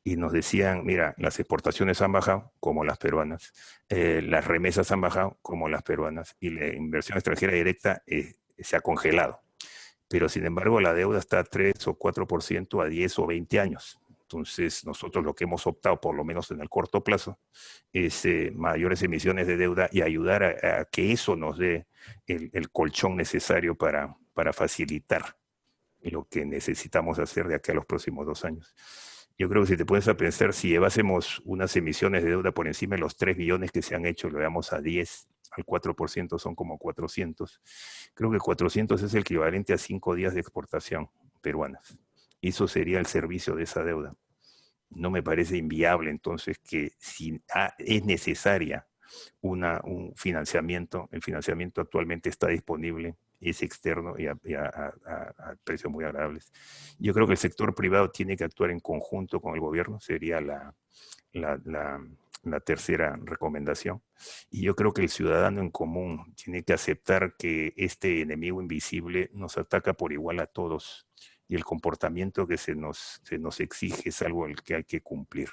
y nos decían, mira, las exportaciones han bajado, como las peruanas, las remesas han bajado, como las peruanas, y la inversión extranjera directa se ha congelado. Pero, sin embargo, la deuda está a 3 o 4% a 10 o 20 años. Entonces, nosotros lo que hemos optado, por lo menos en el corto plazo, es mayores emisiones de deuda y ayudar a que eso nos dé el colchón necesario para facilitar lo que necesitamos hacer de aquí a los próximos 2 años. Yo creo que si te pones a pensar, si llevásemos unas emisiones de deuda por encima de los 3 billones que se han hecho, lo veamos a 10, al 4% son como 400. Creo que 400 es el equivalente a 5 días de exportación peruanas. Eso sería el servicio de esa deuda. No me parece inviable, entonces, que si es necesaria un financiamiento, el financiamiento actualmente está disponible, es externo y a precios muy agradables. Yo creo que el sector privado tiene que actuar en conjunto con el gobierno, sería la tercera recomendación. Y yo creo que el ciudadano en común tiene que aceptar que este enemigo invisible nos ataca por igual a todos, y el comportamiento que se nos exige es algo el que hay que cumplir.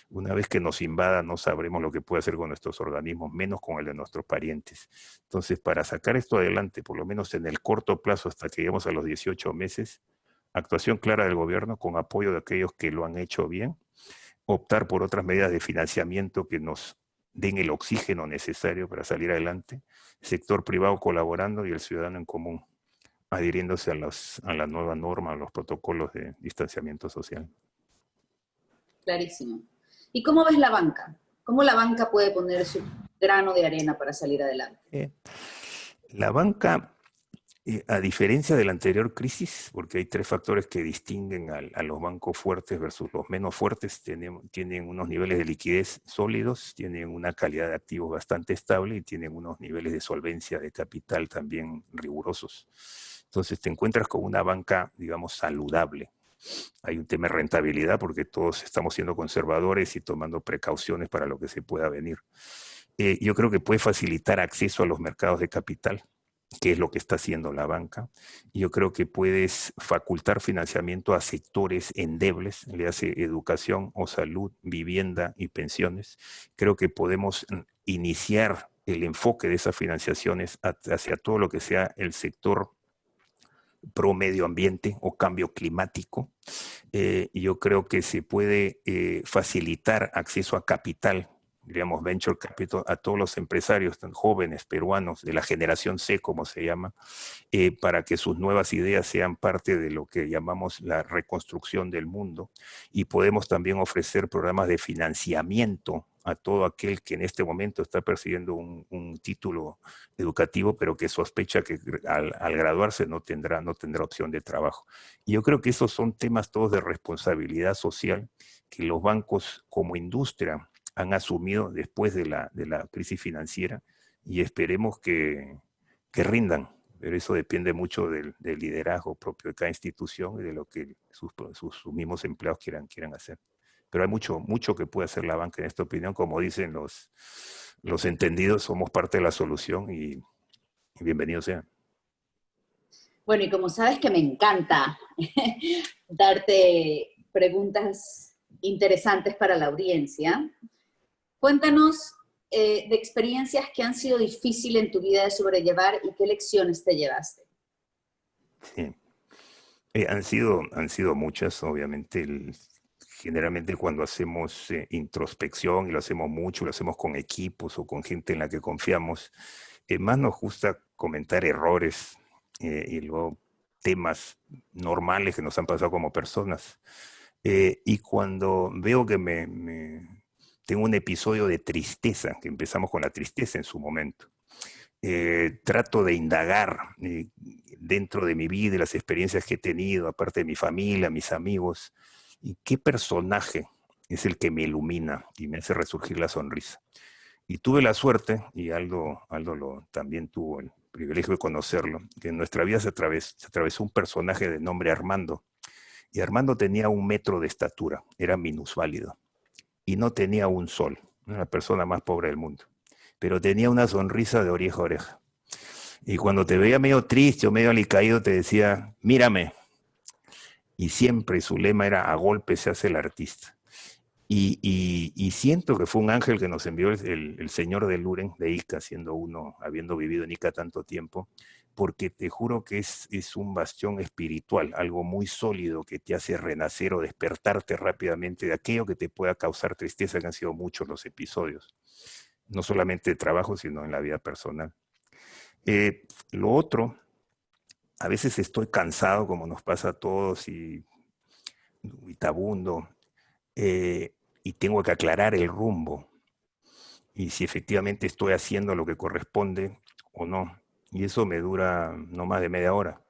Una vez que nos invada, no sabremos lo que puede hacer con nuestros organismos, menos con el de nuestros parientes. Entonces, para sacar esto adelante, por lo menos en el corto plazo, hasta que lleguemos a los 18 meses, actuación clara del gobierno con apoyo de aquellos que lo han hecho bien, optar por otras medidas de financiamiento que nos den el oxígeno necesario para salir adelante, sector privado colaborando y el ciudadano en común adhiriéndose a la nueva norma, a los protocolos de distanciamiento social.
Clarísimo. ¿Y cómo ves la banca? ¿Cómo la banca puede poner su grano de arena para salir adelante?
La banca, a diferencia de la anterior crisis, porque hay 3 factores que distinguen a los bancos fuertes versus los menos fuertes, tienen unos niveles de liquidez sólidos, tienen una calidad de activos bastante estable y tienen unos niveles de solvencia de capital también rigurosos. Entonces te encuentras con una banca, digamos, saludable. hay un tema de rentabilidad porque todos estamos siendo conservadores y tomando precauciones para lo que se pueda venir. Yo creo que puede facilitar acceso a los mercados de capital, que es lo que está haciendo la banca. Yo creo que puedes facultar financiamiento a sectores endebles, le hace educación o salud, vivienda y pensiones. Creo que podemos iniciar el enfoque de esas financiaciones hacia todo lo que sea el sector pro medio ambiente o cambio climático. Yo creo que se puede facilitar acceso a capital, diríamos venture capital, a todos los empresarios tan jóvenes peruanos de la generación C, como se llama, para que sus nuevas ideas sean parte de lo que llamamos la reconstrucción del mundo. Y podemos también ofrecer programas de financiamiento a todo aquel que en este momento está persiguiendo un título educativo, pero que sospecha que al graduarse no tendrá opción de trabajo. Y yo creo que esos son temas todos de responsabilidad social que los bancos como industria han asumido después de la crisis financiera, y esperemos que rindan. Pero eso depende mucho del liderazgo propio de cada institución y de lo que sus mismos empleados quieran hacer. Pero hay mucho que puede hacer la banca en esta opinión. Como dicen los entendidos, somos parte de la solución y bienvenidos sean.
Bueno, y como sabes que me encanta darte preguntas interesantes para la audiencia, cuéntanos de experiencias que han sido difíciles en tu vida de sobrellevar y qué lecciones te llevaste.
Sí. Han sido muchas, obviamente. Generalmente cuando hacemos introspección, y lo hacemos mucho, lo hacemos con equipos o con gente en la que confiamos, más nos gusta comentar errores y luego temas normales que nos han pasado como personas. Y cuando veo que tengo un episodio de tristeza, que empezamos con la tristeza en su momento, trato de indagar dentro de mi vida y las experiencias que he tenido, aparte de mi familia, mis amigos, y qué personaje es el que me ilumina y me hace resurgir la sonrisa. Y tuve la suerte, y Aldo también tuvo el privilegio de conocerlo, que en nuestra vida se atravesó un personaje de nombre Armando. Y Armando tenía 1 metro de estatura, era minusválido, y no tenía un sol, era la persona más pobre del mundo, pero tenía una sonrisa de oreja a oreja. Y cuando te veía medio triste o medio alicaído, te decía, mírame. Y siempre su lema era, a golpe se hace el artista. Y siento que fue un ángel que nos envió el señor de Luren, de Ica, siendo uno, habiendo vivido en Ica tanto tiempo, porque te juro que es un bastión espiritual, algo muy sólido que te hace renacer o despertarte rápidamente de aquello que te pueda causar tristeza, que han sido muchos los episodios, no solamente de trabajo, sino en la vida personal. Lo otro, a veces estoy cansado, como nos pasa a todos, y tabundo, y tengo que aclarar el rumbo, y si efectivamente estoy haciendo lo que corresponde o no. Y eso me dura no más de media hora.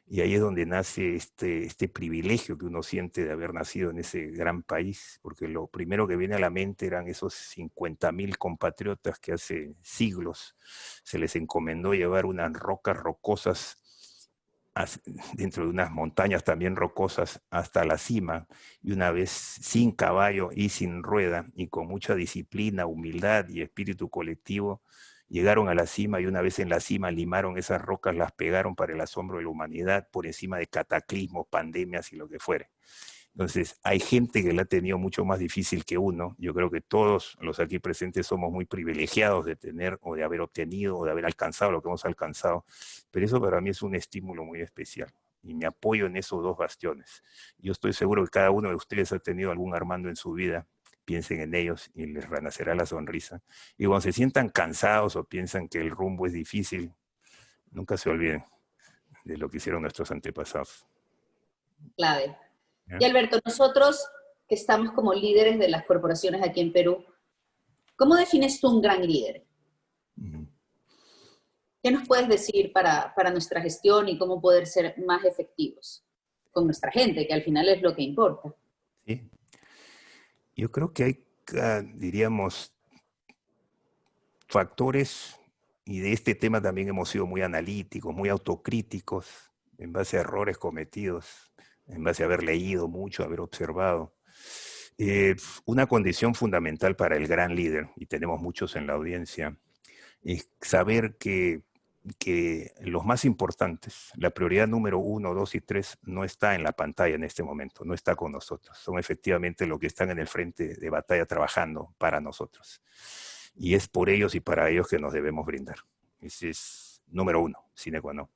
Y ahí es donde nace este privilegio que uno siente de haber nacido en ese gran país, porque lo primero que viene a la mente eran esos 50.000 compatriotas que hace siglos se les encomendó llevar unas rocas rocosas dentro de unas montañas también rocosas hasta la cima, y una vez sin caballo y sin rueda, y con mucha disciplina, humildad y espíritu colectivo, llegaron a la cima, y una vez en la cima limaron esas rocas, las pegaron para el asombro de la humanidad por encima de cataclismos, pandemias y lo que fuere. Entonces, hay gente que la ha tenido mucho más difícil que uno. Yo creo que todos los aquí presentes somos muy privilegiados de tener o de haber obtenido o de haber alcanzado lo que hemos alcanzado, pero eso para mí es un estímulo muy especial y me apoyo en esos 2 bastiones. Yo estoy seguro que cada uno de ustedes ha tenido algún Armando en su vida. Piensen en ellos y les renacerá la sonrisa. Y cuando se sientan cansados o piensan que el rumbo es difícil, nunca se olviden de lo que hicieron nuestros antepasados.
Clave. Y Alberto, nosotros que estamos como líderes de las corporaciones aquí en Perú, ¿cómo defines tú un gran líder? ¿Qué nos puedes decir para nuestra gestión y cómo poder ser más efectivos con nuestra gente, que al final es lo que importa?
Sí. Yo creo que hay, diríamos, factores, y de este tema también hemos sido muy analíticos, muy autocríticos, en base a errores cometidos. en base a haber leído mucho, haber observado. Una condición fundamental para el gran líder, y tenemos muchos en la audiencia, es saber que los más importantes, la prioridad número 1, 2 y 3 no está en la pantalla en este momento, no está con nosotros. Son efectivamente los que están en el frente de batalla trabajando para nosotros. Y es por ellos y para ellos que nos debemos brindar. Ese es número 1, sine qua non.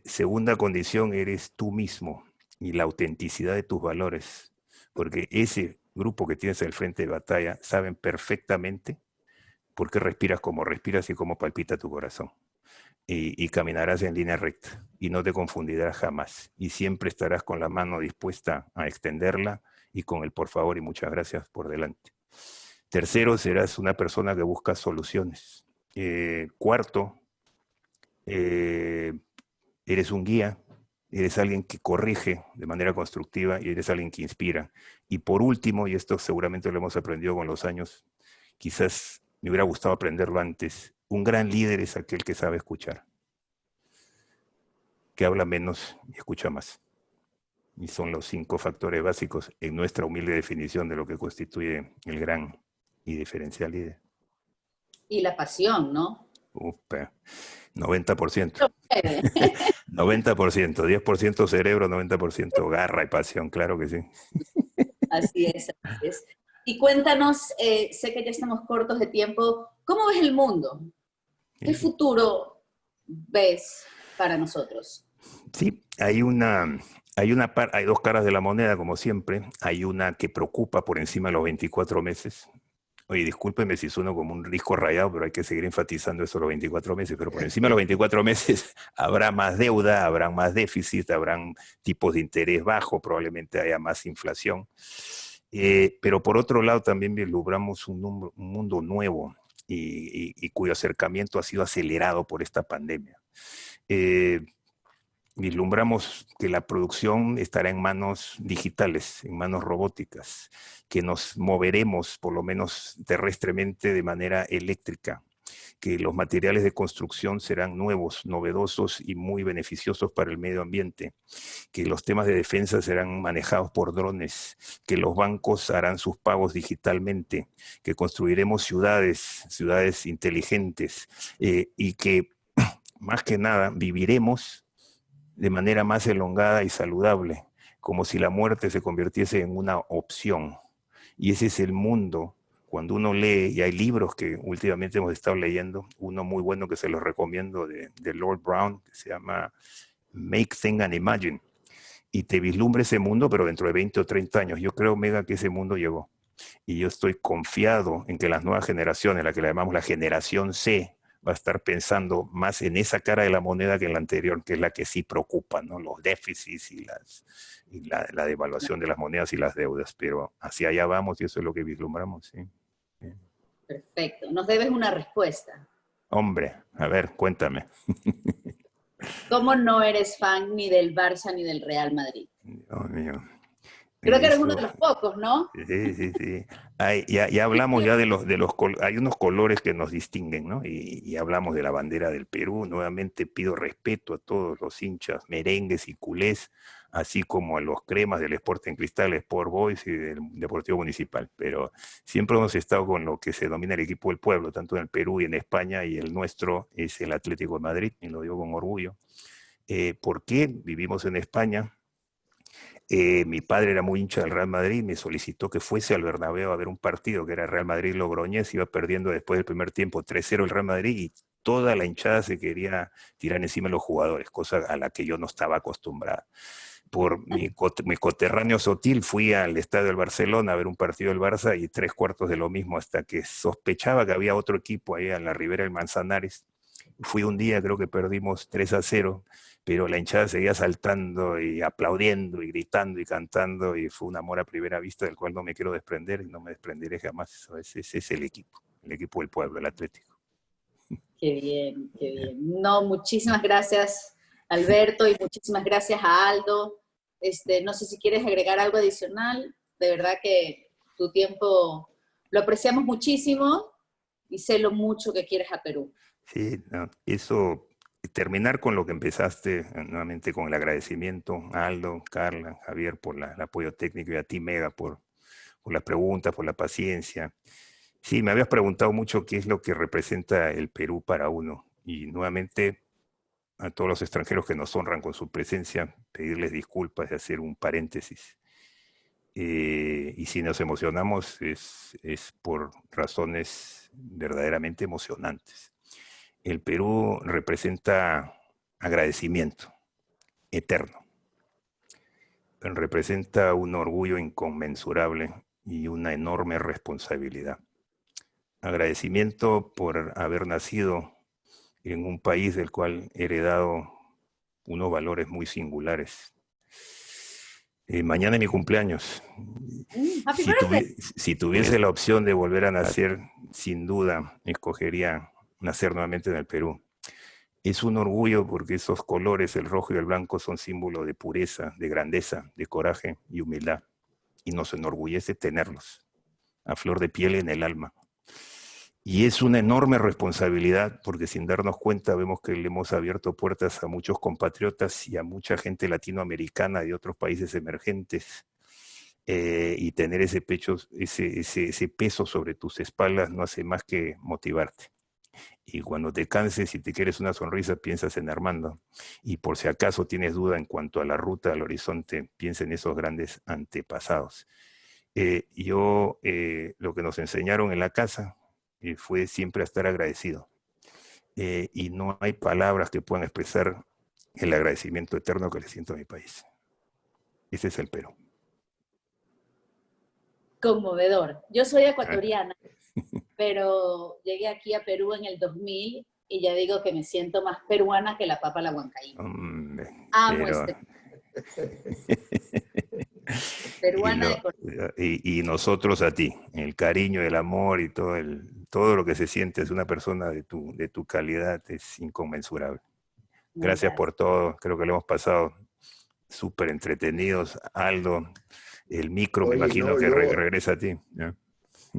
Segunda condición, eres tú mismo y la autenticidad de tus valores. Porque ese grupo que tienes al frente de batalla saben perfectamente por qué respiras como respiras y cómo palpita tu corazón. Y caminarás en línea recta y no te confundirás jamás. Y siempre estarás con la mano dispuesta a extenderla y con el por favor y muchas gracias por delante. Tercero, serás una persona que busca soluciones. Cuarto, eres un guía, eres alguien que corrige de manera constructiva y eres alguien que inspira. Y por último, y esto seguramente lo hemos aprendido con los años, quizás me hubiera gustado aprenderlo antes, un gran líder es aquel que sabe escuchar, que habla menos y escucha más. Y son los 5 factores básicos en nuestra humilde definición de lo que constituye el gran y diferencial líder.
Y la pasión, ¿no?
Upa, 90%. 90%, 10% cerebro, 90% garra y pasión, claro que sí.
Así es, así es. Y cuéntanos, sé que ya estamos cortos de tiempo, ¿cómo ves el mundo? ¿Qué futuro ves para nosotros?
Sí, hay dos caras de la moneda, como siempre. Hay una que preocupa por encima de los 24 meses. Oye, discúlpeme si sueno como un disco rayado, pero hay que seguir enfatizando eso los 24 meses. Pero por encima de los 24 meses habrá más deuda, habrá más déficit, habrán tipos de interés bajo, probablemente haya más inflación. Pero por otro lado también vislumbramos un mundo nuevo y cuyo acercamiento ha sido acelerado por esta pandemia. Vislumbramos que la producción estará en manos digitales, en manos robóticas, que nos moveremos, por lo menos terrestremente, de manera eléctrica, que los materiales de construcción serán nuevos, novedosos y muy beneficiosos para el medio ambiente, que los temas de defensa serán manejados por drones, que los bancos harán sus pagos digitalmente, que construiremos ciudades inteligentes y que, más que nada, viviremos de manera más elongada y saludable, como si la muerte se convirtiese en una opción. Y ese es el mundo. Cuando uno lee, y hay libros que últimamente hemos estado leyendo, uno muy bueno que se los recomiendo de Lord Brown, que se llama Make, Think and Imagine, y te vislumbra ese mundo, pero dentro de 20 o 30 años. Yo creo, Mega, que ese mundo llegó. Y yo estoy confiado en que las nuevas generaciones, la que le llamamos la generación C, va a estar pensando más en esa cara de la moneda que en la anterior, que es la que sí preocupa, ¿no? Los déficits y la devaluación de las monedas y las deudas. Pero hacia allá vamos y eso es lo que vislumbramos, ¿sí?
Perfecto. Nos debes una respuesta.
Hombre, a ver, cuéntame.
¿Cómo no eres fan ni del Barça ni del Real Madrid?
Dios mío.
Creo que eres uno de los pocos, ¿no?
Sí, sí, sí. Ya hablamos ya hay unos colores que nos distinguen, ¿no? Y hablamos de la bandera del Perú. Nuevamente pido respeto a todos los hinchas merengues y culés, así como a los cremas del Sporting Cristal, Sport Boys y del Deportivo Municipal. Pero siempre hemos estado con lo que se denomina el equipo del pueblo, tanto en el Perú y en España, y el nuestro es el Atlético de Madrid, y lo digo con orgullo. ¿Por qué? Vivimos en España. Mi padre era muy hincha del Real Madrid, me solicitó que fuese al Bernabéu a ver un partido que era Real Madrid-Logroñés, iba perdiendo después del primer tiempo 3-0 el Real Madrid y toda la hinchada se quería tirar encima de los jugadores, cosa a la que yo no estaba acostumbrada. Por mi coterráneo Sotil fui al estadio del Barcelona a ver un partido del Barça y 3/4 de lo mismo, hasta que sospechaba que había otro equipo ahí en la ribera del Manzanares. Fui un día, creo que perdimos 3-0, pero la hinchada seguía saltando y aplaudiendo y gritando y cantando, y fue un amor a primera vista del cual no me quiero desprender y no me desprenderé jamás. Ese es el equipo del pueblo, el Atlético.
Qué bien, qué bien. No, muchísimas gracias, Alberto, y muchísimas gracias a Aldo. No sé si quieres agregar algo adicional. De verdad que tu tiempo lo apreciamos muchísimo y sé lo mucho que quieres a Perú.
Sí, no, eso terminar con lo que empezaste, nuevamente con el agradecimiento a Aldo, Carla, Javier por el apoyo técnico y a ti, Mega, por las preguntas, por la paciencia. Sí, me habías preguntado mucho qué es lo que representa el Perú para uno. Y nuevamente a todos los extranjeros que nos honran con su presencia, pedirles disculpas y hacer un paréntesis. Y si nos emocionamos es por razones verdaderamente emocionantes. El Perú representa agradecimiento eterno. Representa un orgullo inconmensurable y una enorme responsabilidad. Agradecimiento por haber nacido en un país del cual he heredado unos valores muy singulares. Mañana es mi cumpleaños.
Happy birthday.
Si tuviese la opción de volver a nacer, sin duda escogería nacer nuevamente en el Perú. Es un orgullo porque esos colores, el rojo y el blanco, son símbolos de pureza, de grandeza, de coraje y humildad. Y nos enorgullece tenerlos a flor de piel en el alma. Y es una enorme responsabilidad porque sin darnos cuenta vemos que le hemos abierto puertas a muchos compatriotas y a mucha gente latinoamericana de otros países emergentes. Y tener ese peso sobre tus espaldas no hace más que motivarte. Y cuando te canses y te quieres una sonrisa, piensas en Armando. Y por si acaso tienes duda en cuanto a la ruta al horizonte, piensa en esos grandes antepasados. Lo que nos enseñaron en la casa fue siempre a estar agradecido. Y no hay palabras que puedan expresar el agradecimiento eterno que le siento a mi país. Ese es el Perú.
Conmovedor. Yo soy ecuatoriana, pero llegué aquí a Perú en el 2000 y ya digo que me siento más peruana que la papa la huancaína. Amo este peruana
y nosotros a ti, el cariño, el amor y todo lo que se siente es una persona de tu calidad es inconmensurable. Gracias por todo, creo que lo hemos pasado súper entretenidos. Aldo, el micro, me imagino que regresa a ti. ¿Ya?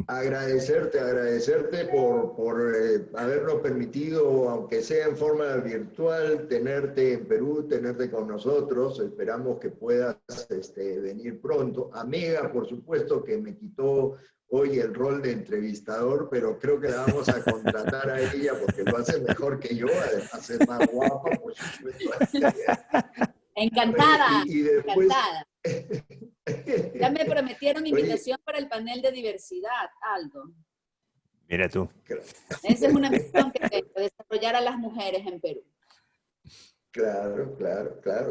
Agradecerte por habernos permitido, aunque sea en forma virtual, tenerte en Perú, tenerte con nosotros. Esperamos que puedas venir pronto. A Mega, por supuesto, que me quitó hoy el rol de entrevistador, pero creo que la vamos a contratar a ella porque lo hace mejor que yo, además es más guapa, por supuesto.
Encantada,
y después,
encantada. Ya me prometieron invitación para el panel de diversidad, Aldo.
Mira tú.
Esa es una misión que tengo, desarrollar a las mujeres en Perú.
Claro.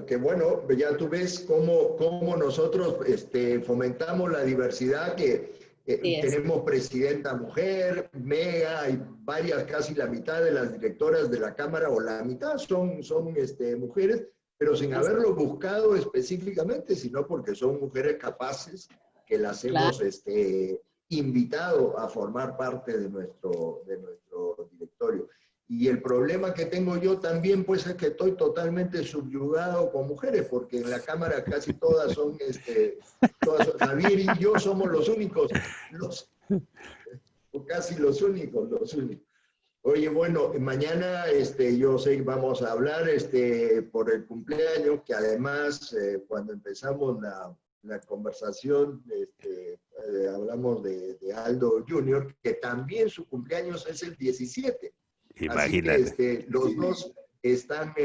Que bueno, ya tú ves cómo nosotros fomentamos la diversidad, que tenemos presidenta mujer, Mega, hay varias, casi la mitad de las directoras de la Cámara, o la mitad son mujeres, pero sin haberlo buscado específicamente, sino porque son mujeres capaces que las hemos invitado a formar parte de nuestro directorio. Y el problema que tengo yo también, pues, es que estoy totalmente subyugado con mujeres, porque en la Cámara casi todas son, Javier y yo somos los únicos, casi los únicos. Oye, bueno, mañana yo sé que vamos a hablar por el cumpleaños, que además cuando empezamos la conversación hablamos de Aldo Jr., que también su cumpleaños es el 17.
Imagínate.
Así que los dos están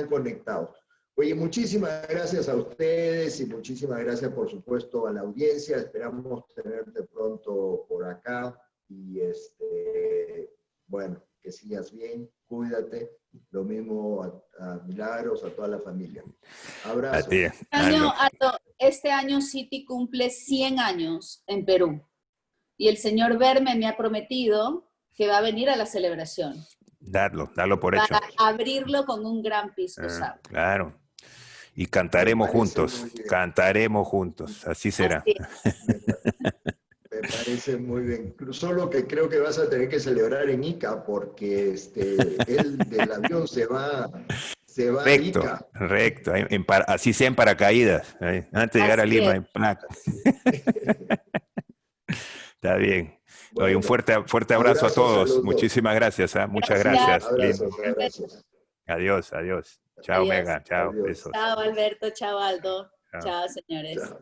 conectados. Oye, muchísimas gracias a ustedes y muchísimas gracias, por supuesto, a la audiencia. Esperamos tenerte pronto por acá. Y bueno, que sigas bien, cuídate. Lo mismo a Milagros, a toda la familia. Abrazo.
Este año Citi cumple 100 años en Perú. Y el señor Verme me ha prometido que va a venir a la celebración.
Darlo por hecho.
Para abrirlo con un gran pisco sour.
Claro. Y cantaremos juntos, así será.
Así
Me parece muy bien. Solo que creo que vas a tener que celebrar en Ica, porque él del avión se va
recto,
a Ica.
Recto, así sea en paracaídas, antes de llegar a Lima. Está bien. Oye, un fuerte abrazo a todos. Muchísimas gracias. Muchas gracias.
Gracias.
Adiós, adiós. Chao,
Adiós.
Mega. Chao,
Adiós.
besos.
Chao, Alberto. Chao, Aldo.
Chao.
Chao, señores.
Chao.